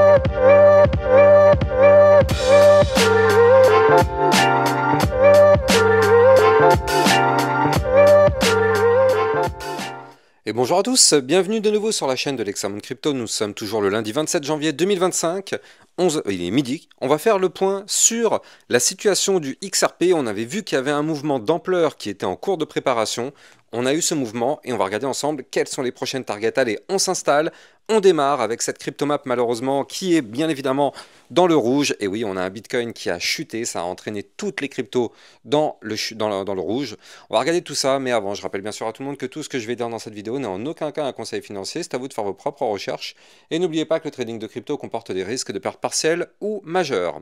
Et bonjour à tous, bienvenue de nouveau sur la chaîne de l'Hexamone Crypto. Nous sommes toujours le lundi 27 janvier 2025, il est midi. On va faire le point sur la situation du XRP. On avait vu qu'il y avait un mouvement d'ampleur qui était en cours de préparation. On a eu ce mouvement et on va regarder ensemble quelles sont les prochaines targets. Allez, on s'installe, on démarre avec cette cryptomap malheureusement qui est bien évidemment dans le rouge. Et oui, on a un Bitcoin qui a chuté, ça a entraîné toutes les cryptos dans le rouge. On va regarder tout ça, mais avant, je rappelle bien sûr à tout le monde que tout ce que je vais dire dans cette vidéo n'est en aucun cas un conseil financier. C'est à vous de faire vos propres recherches. Et n'oubliez pas que le trading de crypto comporte des risques de perte partielle ou majeure.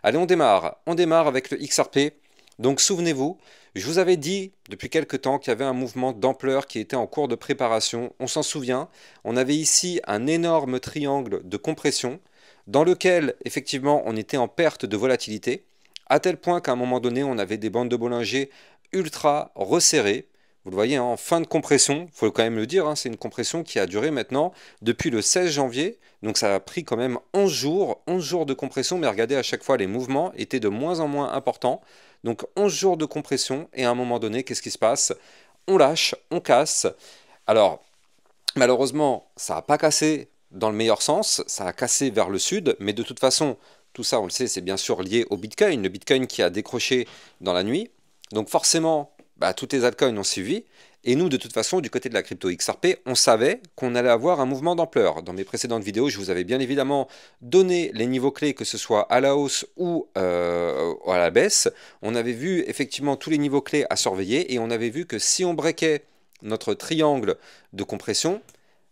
Allez, on démarre. On démarre avec le XRP. Donc souvenez-vous, je vous avais dit depuis quelque temps qu'il y avait un mouvement d'ampleur qui était en cours de préparation. On s'en souvient, on avait ici un énorme triangle de compression dans lequel effectivement on était en perte de volatilité, à tel point qu'à un moment donné on avait des bandes de Bollinger ultra resserrées. Vous le voyez, hein, en fin de compression, il faut quand même le dire, hein, c'est une compression qui a duré maintenant depuis le 16 janvier, donc ça a pris quand même 11 jours de compression, mais regardez, à chaque fois les mouvements étaient de moins en moins importants, donc 11 jours de compression, et à un moment donné, qu'est-ce qui se passe? On lâche, on casse. Alors, malheureusement, ça n'a pas cassé dans le meilleur sens, ça a cassé vers le sud, mais de toute façon, tout ça, on le sait, c'est bien sûr lié au Bitcoin, le Bitcoin qui a décroché dans la nuit, donc forcément, toutes les altcoins ont suivi, et nous de toute façon du côté de la crypto XRP, on savait qu'on allait avoir un mouvement d'ampleur. Dans mes précédentes vidéos, je vous avais bien évidemment donné les niveaux clés, que ce soit à la hausse ou à la baisse. On avait vu effectivement tous les niveaux clés à surveiller, et on avait vu que si on breakait notre triangle de compression,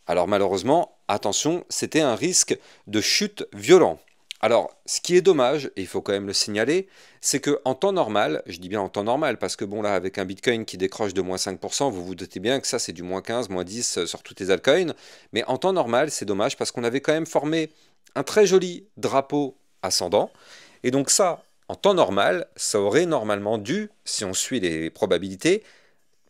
alors malheureusement, attention, c'était un risque de chute violent. Alors, ce qui est dommage, et il faut quand même le signaler, c'est qu'en temps normal, je dis bien en temps normal, parce que bon là, avec un Bitcoin qui décroche de moins 5%, vous vous doutez bien que ça c'est du moins 15, moins 10 sur toutes les altcoins, mais en temps normal, c'est dommage parce qu'on avait quand même formé un très joli drapeau ascendant, et donc ça, en temps normal, ça aurait normalement dû, si on suit les probabilités,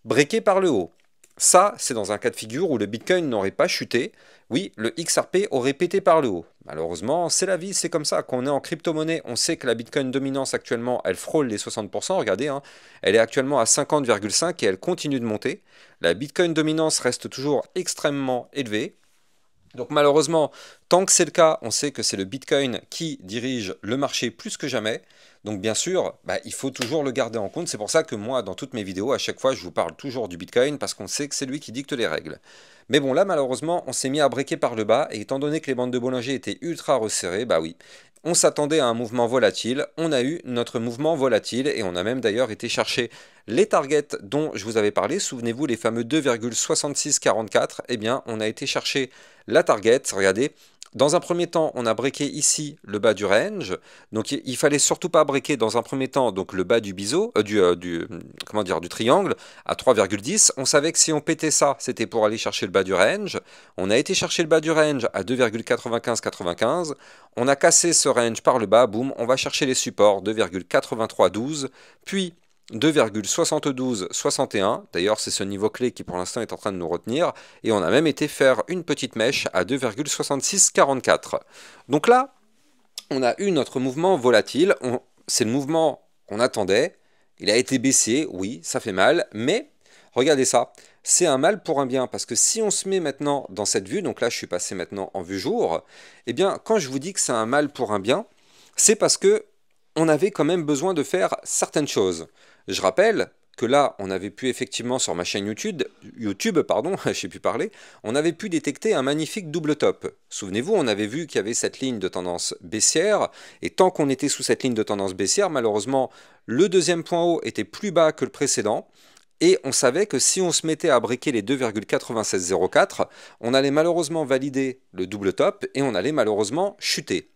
breaker par le haut. Ça, c'est dans un cas de figure où le Bitcoin n'aurait pas chuté. Oui, le XRP aurait pété par le haut. Malheureusement, c'est la vie, c'est comme ça. Quand on est en crypto-monnaie, on sait que la Bitcoin dominance actuellement, elle frôle les 60%. Regardez, hein, elle est actuellement à 50,5 et elle continue de monter. La Bitcoin dominance reste toujours extrêmement élevée. Donc malheureusement, tant que c'est le cas, on sait que c'est le Bitcoin qui dirige le marché plus que jamais. Donc bien sûr, il faut toujours le garder en compte. C'est pour ça que moi, dans toutes mes vidéos, à chaque fois, je vous parle toujours du Bitcoin parce qu'on sait que c'est lui qui dicte les règles. Mais bon, là, malheureusement, on s'est mis à breaker par le bas. Et étant donné que les bandes de Bollinger étaient ultra resserrées, oui, on s'attendait à un mouvement volatile. On a eu notre mouvement volatile et on a même d'ailleurs été chercher les targets dont je vous avais parlé. Souvenez-vous, les fameux 2,6644. Eh bien, on a été chercher la target. Regardez. Dans un premier temps, on a breaké ici le bas du range. Donc il fallait surtout pas breaker dans un premier temps donc le bas du biseau, du triangle à 3,10. On savait que si on pétait ça, c'était pour aller chercher le bas du range. On a été chercher le bas du range à 2,9595. On a cassé ce range par le bas, boum, on va chercher les supports 2,8312, puis 2,7261, d'ailleurs c'est ce niveau clé qui pour l'instant est en train de nous retenir, et on a même été faire une petite mèche à 2,6644. Donc là, on a eu notre mouvement volatile, c'est le mouvement qu'on attendait, il a été baissier, oui, ça fait mal, mais regardez ça, c'est un mal pour un bien, parce que si on se met maintenant dans cette vue, donc là je suis passé maintenant en vue jour, eh bien quand je vous dis que c'est un mal pour un bien, c'est parce que on avait quand même besoin de faire certaines choses. Je rappelle que là, on avait pu effectivement sur ma chaîne YouTube, je sais plus parler, on avait pu détecter un magnifique double top. Souvenez-vous, on avait vu qu'il y avait cette ligne de tendance baissière, et tant qu'on était sous cette ligne de tendance baissière, malheureusement, le deuxième point haut était plus bas que le précédent, et on savait que si on se mettait à briquer les 2,9604, on allait malheureusement valider le double top, et on allait malheureusement chuter.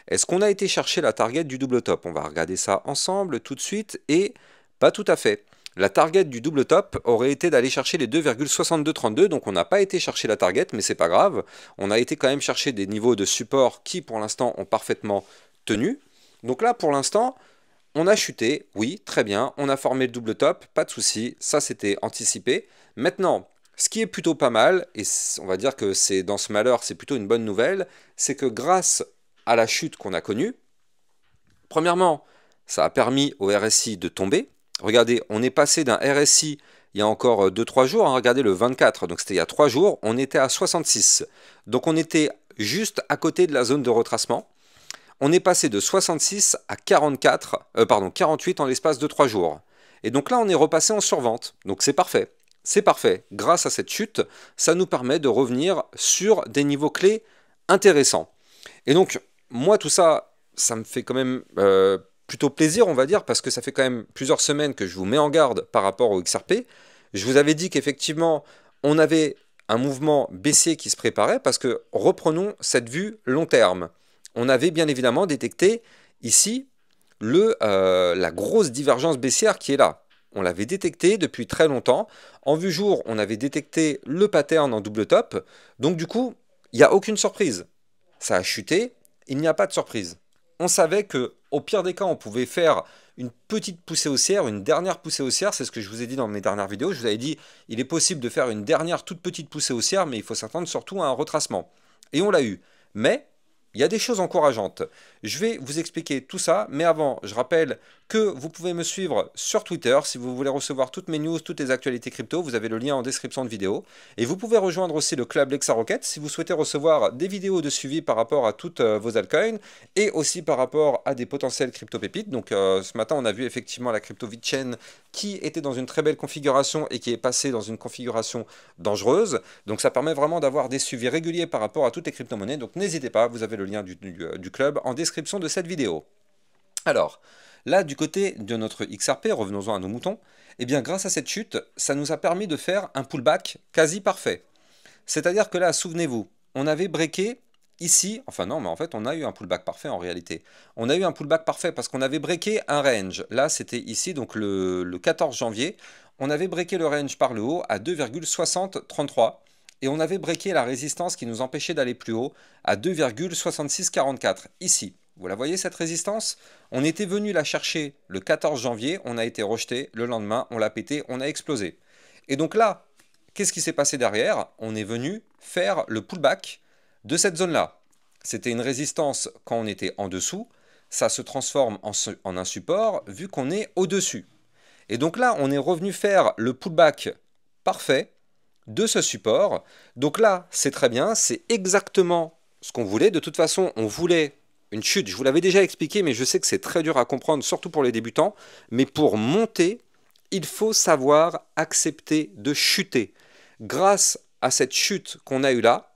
Est-ce qu'on a été chercher la target du double top? On va regarder ça ensemble tout de suite, et pas tout à fait. La target du double top aurait été d'aller chercher les 2,6232, donc on n'a pas été chercher la target, mais c'est pas grave. On a été quand même chercher des niveaux de support qui, pour l'instant, ont parfaitement tenu. Donc là, pour l'instant, on a chuté, oui, très bien. On a formé le double top, pas de souci, ça c'était anticipé. Maintenant, Ce qui est plutôt pas mal, et on va dire que c'est dans ce malheur, c'est plutôt une bonne nouvelle, c'est que grâce à la chute qu'on a connue, premièrement, ça a permis au RSI de tomber. Regardez, on est passé d'un RSI il y a encore 2-3 jours, hein, regardez le 24, donc c'était il y a 3 jours, on était à 66. Donc on était juste à côté de la zone de retracement. On est passé de 66 à 48 en l'espace de 3 jours. Et donc là, on est repassé en survente. Donc c'est parfait. C'est parfait. Grâce à cette chute, ça nous permet de revenir sur des niveaux clés intéressants. Et donc, moi, tout ça, ça me fait quand même plutôt plaisir, on va dire, parce que ça fait quand même plusieurs semaines que je vous mets en garde par rapport au XRP. Je vous avais dit qu'effectivement, on avait un mouvement baissier qui se préparait, parce que reprenons cette vue long terme. On avait bien évidemment détecté ici la grosse divergence baissière qui est là. On l'avait détecté depuis très longtemps. En vue jour, on avait détecté le pattern en double top. Donc du coup, il n'y a aucune surprise. Ça a chuté, il n'y a pas de surprise. On savait que au pire des cas, on pouvait faire une petite poussée haussière, une dernière poussée haussière, c'est ce que je vous ai dit dans mes dernières vidéos. Je vous avais dit, il est possible de faire une dernière toute petite poussée haussière, mais il faut s'attendre surtout à un retracement. Et on l'a eu. Mais il y a des choses encourageantes. Je vais vous expliquer tout ça, mais avant, je rappelle que vous pouvez me suivre sur Twitter si vous voulez recevoir toutes mes news, toutes les actualités crypto. Vous avez le lien en description de vidéo. Et vous pouvez rejoindre aussi le club Lexa Rocket si vous souhaitez recevoir des vidéos de suivi par rapport à toutes vos altcoins et aussi par rapport à des potentiels crypto pépites. Donc ce matin, on a vu effectivement la crypto VeChain qui était dans une très belle configuration et qui est passée dans une configuration dangereuse. Donc ça permet vraiment d'avoir des suivis réguliers par rapport à toutes les crypto-monnaies. Donc n'hésitez pas, vous avez le lien du club en description de cette vidéo. Alors, là, du côté de notre XRP, revenons-en à nos moutons, eh bien, grâce à cette chute, ça nous a permis de faire un pullback quasi parfait. C'est-à-dire que là, souvenez-vous, on avait breaké ici, enfin non, mais en fait, on a eu un pullback parfait en réalité. On a eu un pullback parfait parce qu'on avait breaké un range. Là, c'était ici, donc le 14 janvier, on avait breaké le range par le haut à 2,6033 et on avait breaké la résistance qui nous empêchait d'aller plus haut à 2,6644, ici. Vous la voyez cette résistance? On était venu la chercher le 14 janvier, on a été rejeté, le lendemain on l'a pété, on a explosé. Et donc là, qu'est-ce qui s'est passé derrière? On est venu faire le pullback de cette zone-là. C'était une résistance quand on était en dessous, ça se transforme en un support vu qu'on est au-dessus. Et donc là, on est revenu faire le pullback parfait de ce support. Donc là, c'est très bien, c'est exactement ce qu'on voulait. De toute façon, on voulait une chute, je vous l'avais déjà expliqué, mais je sais que c'est très dur à comprendre, surtout pour les débutants. Mais pour monter, il faut savoir accepter de chuter. Grâce à cette chute qu'on a eue là,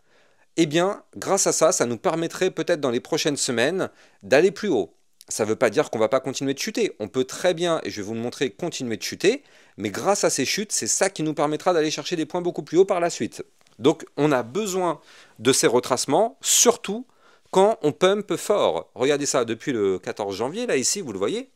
eh bien, grâce à ça, ça nous permettrait peut-être dans les prochaines semaines d'aller plus haut. Ça ne veut pas dire qu'on ne va pas continuer de chuter. On peut très bien, et je vais vous le montrer, continuer de chuter. Mais grâce à ces chutes, c'est ça qui nous permettra d'aller chercher des points beaucoup plus hauts par la suite. Donc, on a besoin de ces retracements, surtout quand on pump fort. Regardez ça, depuis le 14 janvier, là, ici, vous le voyez.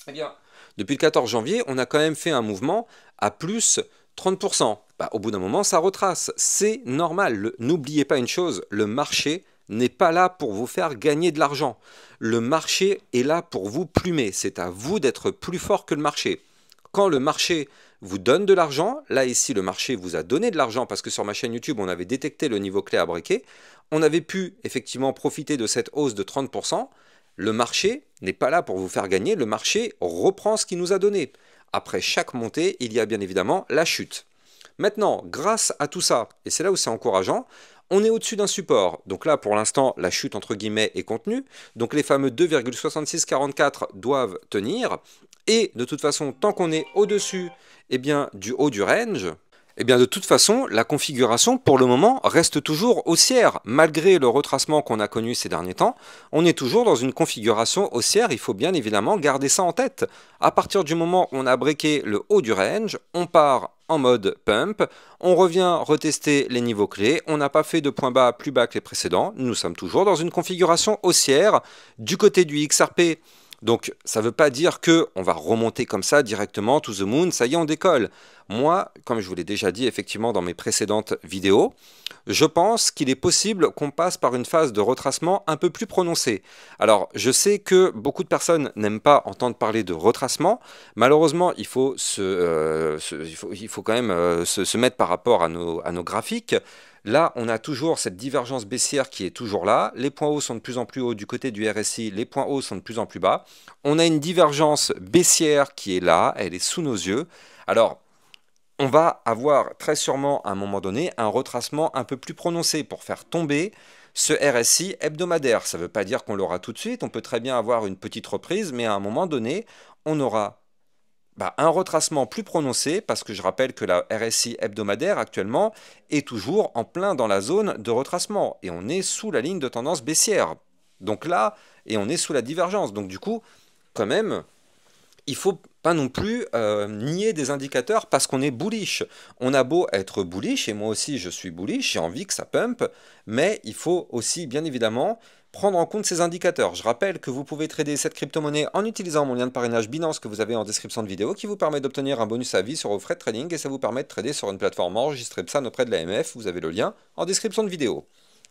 Eh bien, depuis le 14 janvier, on a quand même fait un mouvement à plus 30%. Bah, au bout d'un moment, ça retrace. C'est normal. N'oubliez pas une chose, le marché n'est pas là pour vous faire gagner de l'argent. Le marché est là pour vous plumer. C'est à vous d'être plus fort que le marché. Quand le marché vous donne de l'argent, là ici le marché vous a donné de l'argent parce que sur ma chaîne YouTube on avait détecté le niveau clé à breaker, on avait pu effectivement profiter de cette hausse de 30%. Le marché n'est pas là pour vous faire gagner, le marché reprend ce qu'il nous a donné. Après chaque montée, il y a bien évidemment la chute. Maintenant, grâce à tout ça, et c'est là où c'est encourageant, on est au-dessus d'un support. Donc là, pour l'instant, la chute entre guillemets est contenue. Donc les fameux 2,6644 doivent tenir. Et de toute façon, tant qu'on est au-dessus du haut du range, de toute façon, la configuration, pour le moment, reste toujours haussière. Malgré le retracement qu'on a connu ces derniers temps, on est toujours dans une configuration haussière. Il faut bien évidemment garder ça en tête. À partir du moment où on a breaké le haut du range, on part en mode pump, on revient retester les niveaux clés, on n'a pas fait de point bas plus bas que les précédents, nous sommes toujours dans une configuration haussière. Du côté du XRP, Donc ça ne veut pas dire que on va remonter comme ça directement to the moon, ça y est, on décolle. Moi, comme je vous l'ai déjà dit effectivement dans mes précédentes vidéos, je pense qu'il est possible qu'on passe par une phase de retracement un peu plus prononcée. Alors, je sais que beaucoup de personnes n'aiment pas entendre parler de retracement. Malheureusement, il faut quand même se mettre par rapport à nos graphiques. Là, on a toujours cette divergence baissière qui est toujours là. Les points hauts sont de plus en plus hauts du côté du RSI, les points hauts sont de plus en plus bas. On a une divergence baissière qui est là, elle est sous nos yeux. Alors, on va avoir très sûrement à un moment donné un retracement un peu plus prononcé pour faire tomber ce RSI hebdomadaire. Ça ne veut pas dire qu'on l'aura tout de suite, on peut très bien avoir une petite reprise, mais à un moment donné, on aura un retracement plus prononcé, parce que je rappelle que la RSI hebdomadaire actuellement est toujours en plein dans la zone de retracement, et on est sous la ligne de tendance baissière. Donc là, et on est sous la divergence. Donc du coup, quand même, il faut pas non plus nier des indicateurs parce qu'on est bullish. On a beau être bullish, et moi aussi je suis bullish, j'ai envie que ça pump, mais il faut aussi bien évidemment prendre en compte ces indicateurs. Je rappelle que vous pouvez trader cette crypto-monnaie en utilisant mon lien de parrainage Binance que vous avez en description de vidéo, qui vous permet d'obtenir un bonus à vie sur vos frais de trading, et ça vous permet de trader sur une plateforme enregistrée PSAN auprès de l'AMF. Vous avez le lien en description de vidéo.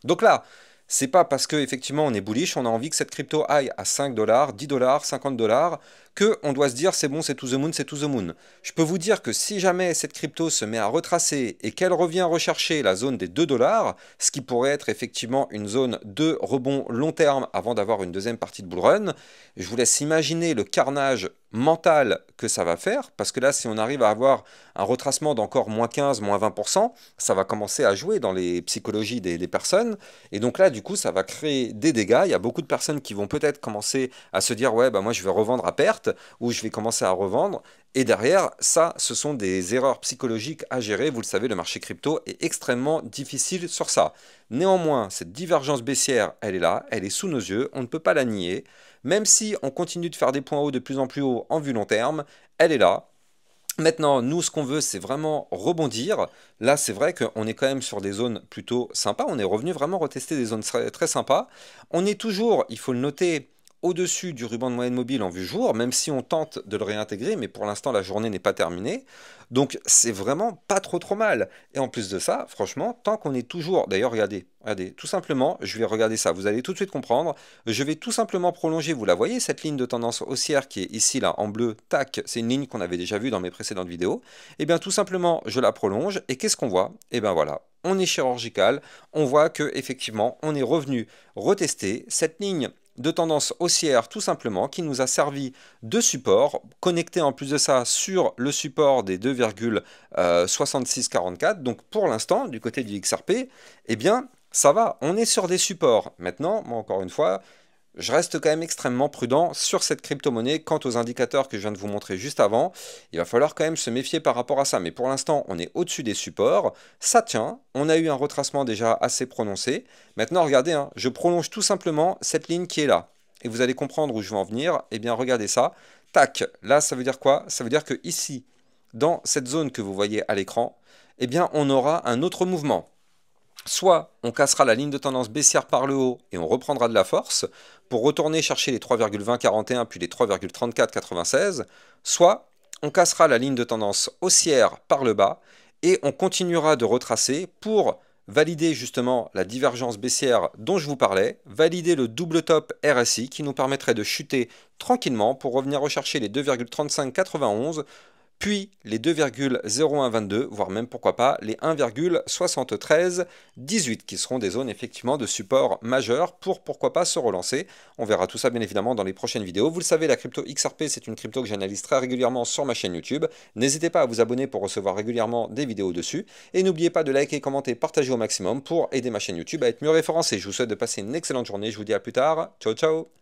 Donc là, c'est pas parce qu'effectivement on est bullish, on a envie que cette crypto aille à 5 $, 10 $, 50 $, qu'on doit se dire c'est bon, c'est to the moon, c'est to the moon. Je peux vous dire que si jamais cette crypto se met à retracer et qu'elle revient rechercher la zone des 2 $, ce qui pourrait être effectivement une zone de rebond long terme avant d'avoir une deuxième partie de bull run, je vous laisse imaginer le carnage mental que ça va faire, parce que là si on arrive à avoir un retracement d'encore moins 15, moins 20%, ça va commencer à jouer dans les psychologies des personnes, et donc là du coup ça va créer des dégâts. Il y a beaucoup de personnes qui vont peut-être commencer à se dire ouais bah moi je vais revendre à perte, ou je vais commencer à revendre, et derrière ça ce sont des erreurs psychologiques à gérer. Vous le savez, le marché crypto est extrêmement difficile sur ça. Néanmoins, cette divergence baissière, elle est là, elle est sous nos yeux, on ne peut pas la nier. Même si on continue de faire des points hauts de plus en plus hauts en vue long terme, elle est là. Maintenant, nous, ce qu'on veut, c'est vraiment rebondir. Là, c'est vrai qu'on est quand même sur des zones plutôt sympas. On est revenu vraiment retester des zones très, très sympas. On est toujours, il faut le noter, au-dessus du ruban de moyenne mobile en vue jour, même si on tente de le réintégrer, mais pour l'instant, la journée n'est pas terminée. Donc, c'est vraiment pas trop mal. Et en plus de ça, franchement, tant qu'on est toujours... D'ailleurs, regardez, tout simplement, je vais regarder ça, vous allez tout de suite comprendre. Je vais tout simplement prolonger, vous la voyez, cette ligne de tendance haussière qui est ici, là, en bleu, tac, c'est une ligne qu'on avait déjà vue dans mes précédentes vidéos. Et bien, tout simplement, je la prolonge, et qu'est-ce qu'on voit? Et bien voilà, on est chirurgical, on voit que effectivement, on est revenu retester cette ligne de tendance haussière tout simplement, qui nous a servi de support, connecté en plus de ça sur le support des 2,6644. Donc pour l'instant, du côté du XRP, eh bien ça va, on est sur des supports. Maintenant, moi encore une fois, je reste quand même extrêmement prudent sur cette crypto-monnaie. Quant aux indicateurs que je viens de vous montrer juste avant, il va falloir quand même se méfier par rapport à ça. Mais pour l'instant, on est au-dessus des supports, ça tient, on a eu un retracement déjà assez prononcé. Maintenant, regardez, hein, je prolonge tout simplement cette ligne qui est là. Et vous allez comprendre où je veux en venir. Eh bien, regardez ça. Tac, là, ça veut dire quoi? Ça veut dire que ici, dans cette zone que vous voyez à l'écran, eh bien, on aura un autre mouvement. Soit on cassera la ligne de tendance baissière par le haut et on reprendra de la force pour retourner chercher les 3,2041 puis les 3,3496, soit on cassera la ligne de tendance haussière par le bas et on continuera de retracer pour valider justement la divergence baissière dont je vous parlais, valider le double top RSI qui nous permettrait de chuter tranquillement pour revenir rechercher les 2,3591, puis les 2,0122, voire même pourquoi pas les 1,7318, qui seront des zones effectivement de support majeur pour pourquoi pas se relancer. On verra tout ça bien évidemment dans les prochaines vidéos. Vous le savez, la crypto XRP, c'est une crypto que j'analyse très régulièrement sur ma chaîne YouTube. N'hésitez pas à vous abonner pour recevoir régulièrement des vidéos dessus. Et n'oubliez pas de liker, commenter, partager au maximum pour aider ma chaîne YouTube à être mieux référencée. Je vous souhaite de passer une excellente journée. Je vous dis à plus tard. Ciao, ciao!